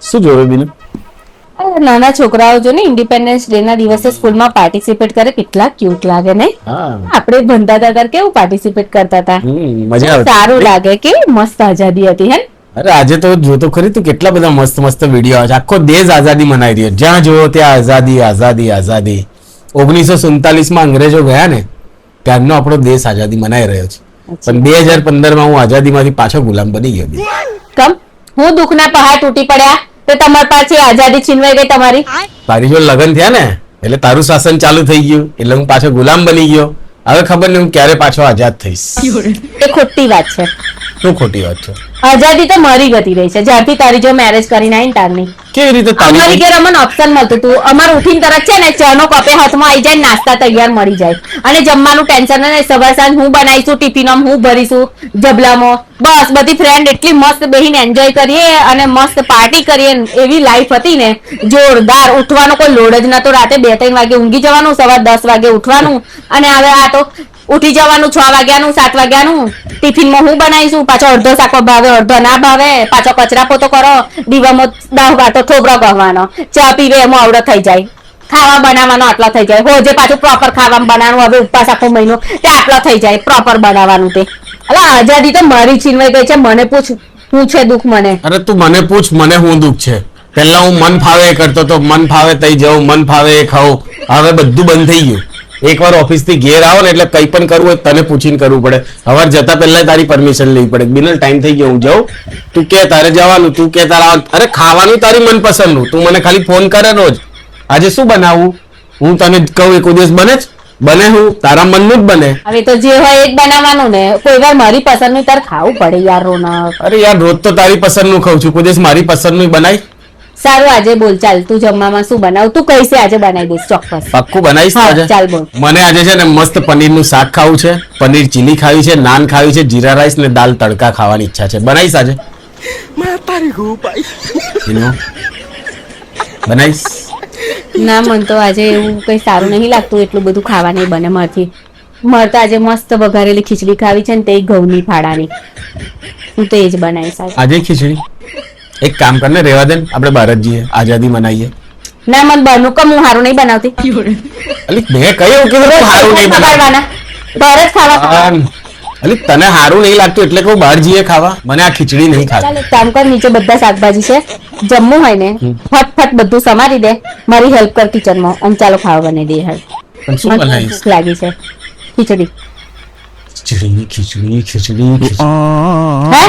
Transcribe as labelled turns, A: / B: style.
A: શું જોયું બીનું?
B: નાના છોકરાઓ જો ને ઇન્ડિપેન્ડન્સ ડે ના દિવસે સ્કૂલમાં પાર્ટિસિપેટ કરે કેટલા ક્યુટ લાગે ને.
A: હા
B: આપણે ભણતા હતા ત્યારે કેવું પાર્ટિસિપેટ કરતા હતા,
A: મજા આવતી.
B: સારું લાગે, કેવી મસ્ત આઝાદી હતી હે.
A: અરે આજે તો જોતો ખરી તું કેટલા બધા મસ્ત મસ્ત વિડીયો આવે છે. આખો દેશ આઝાદી મનાઈ રહ્યો, જ્યાં જોવો ત્યાં આઝાદી આઝાદી આઝાદી. 1947 માં અંગ્રેજો ગયા ને ત્યારનો આપણો દેશ આઝાદી મનાઈ રહ્યો છે, પણ 2015 માં હું આઝાદી માંથી પાછો ગુલામ બની ગયો.
B: કમ હું દુઃખના પહાડ તૂટી પડ્યા તો તમારી પાસે આઝાદી છીનવાઈ ગઈ તમારી.
A: તારી જો લગ્ન થયા ને એટલે તારું શાસન ચાલુ થઈ ગયું, એટલે હું પાછો ગુલામ બની ગયો. હવે ખબર નહીં હું ક્યારે પાછો આઝાદ થઈશ.
B: એ ખોટી વાત છે.
A: શું ખોટી વાત છે?
B: આઝાદી તો મારી ગતિ રહી છે જ્યારથી તારી જો મેરેજ કરીને આવીને તારની.
A: કેવી રીતે
B: અમારી ઘેર અમને ઓપ્શન મળતું હતું. અમારે ઉઠીને તરત છે ને ચાનો કપે હાથમાં આવી જાય, નાસ્તા તૈયાર મળી જાય, અને જમવાનું ટેન્શન નહીં. સવાર સાંજ હું બનાવીશું, ટિફિનમાં હું ભરીશું, જબલામાં બસ બધી ફ્રેન્ડ એટલી મસ્ત બેહીને એન્જોય કરીએ અને મસ્ત પાર્ટી કરીએ. એવી લાઈફ હતી ને જોરદાર. ઉઠવાનો કોઈ લોડ જ નતો. રાતે 2-3 વાગે ઊંઘી જવાનું, સવાર 10 વાગે ઉઠવાનું. અને હવે આ તો ઉઠી જવાનું 6 વાગ્યાનું 7 વાગ્યાનું. ટિફિનમાં હું બનાવીશું, પાછો અડધો શાકો ભાવે અડધો ના ભાવે, પાછો કચરા પોતો કરો, દીવામાં 10 વાટો થોબરો ગવાનો, ચા પીવે એમાં આવડત થઈ જાય, ખાવા બનાવવાનો આટલો થઈ જાય, હોજે પાછું પ્રોપર ખાવાનું બનાવવાનું. હવે ઉપવાસ આખો મહિનો તે આટલો થઈ જાય પ્રોપર બનાવવાનું. તે એટલે આઝાદી તો મારી છીનવાઈ ગઈ છે. મને પૂછ શું છે દુઃખ મને?
A: અરે તું મને પૂછ મને શું દુઃખ છે. પહેલા હું મન ફાવે એ કરતો તો, મન ફાવે તઈ જવું, મન ફાવે એ ખાવું. હવે બધું બંધ થઈ ગયું. એકવાર ઓફિસ થી ઘેર આવો ને એટલે કઈ પણ કરવું હોય તને પૂછીને કરવું પડે. હવે જતા પહેલા તારી પરમિશન લેવી પડે. બિનલ ટાઈમ થઈ ગયો, હું જાઉં, તું કે તારે જવાનું, તું કે તારા. અરે ખાવાનું તારી મનપસંદનું, તું મને ખાલી ફોન કરે રોજ. આજે શું બનાવવું હું તને કહું એક દિવસ બને જ બને, હું તારા મનનું જ બને.
B: હવે તો જે હોય એ જ બનાવવાનું ને. કોઈ વાર મારી પસંદનું તારે ખાવું પડે યાર રોનક.
A: અરે યાર રોજ તો તારી પસંદનું ખાઉં છું, કોઈ દિવસ મારી પસંદનું બનાય.
B: સારું આજે બોલ, ચાલ તું જમવામાં શું બનાવ? તું કહીશ આજે બનાવી દઈશ ચોક્કસ.
A: પાક્કું બનાવીશ
B: હા,
A: આજે?
B: ચાલ બોલ.
A: મને આજે છે ને મસ્ત પનીરનું શાક ખાવું છે, પનીર ચીલી ખાવી છે, નાન ખાવી છે, જીરા રાઈસ ને દાલ તડકા ખાવાની ઈચ્છા છે. બનાવીશ આજે? બનાવીશ.
B: ના મન તો આજે એવું કઈ સારું નહીં લાગતું. એટલું બધું ખાવા નહીં બને મારથી. મારે તો આજે મસ્ત વઘારેલી ખીચડી ખાવી છે ને તે ઘઉંની ફાડાની. હું તો એ જ બનાવીશ
A: આજે ખીચડી. એક કામ કરને, રેવા દે ને, આપણે બહાર જ જઈએ, આઝાદી મનાઈએ.
B: ના મન બહારનું કમ હું સારું નહીં બનાવતી.
A: અલી મેં કહ્યું કે સારું નહીં બનાવવાના,
B: બહાર જ ખાવા.
A: અલી તને સારું નહીં લાગતું એટલે કહું બહાર જઈએ ખાવા. મને આ ખીચડી નહીં ખાવી.
B: ચાલ એક કામ કર, નીચે બધા શાકભાજી છે, જમવું હોય ને ફટફટ બધું સમારી દે, મારી હેલ્પ કર કિચનમાં, અને ચાલો ખાવા બનાવી દઈએ.
A: પણ શું બનાવીશ?
B: ભૂખ લાગી છે. ખીચડી
A: ખીચડી ખીચડી ખીચડી.
B: હે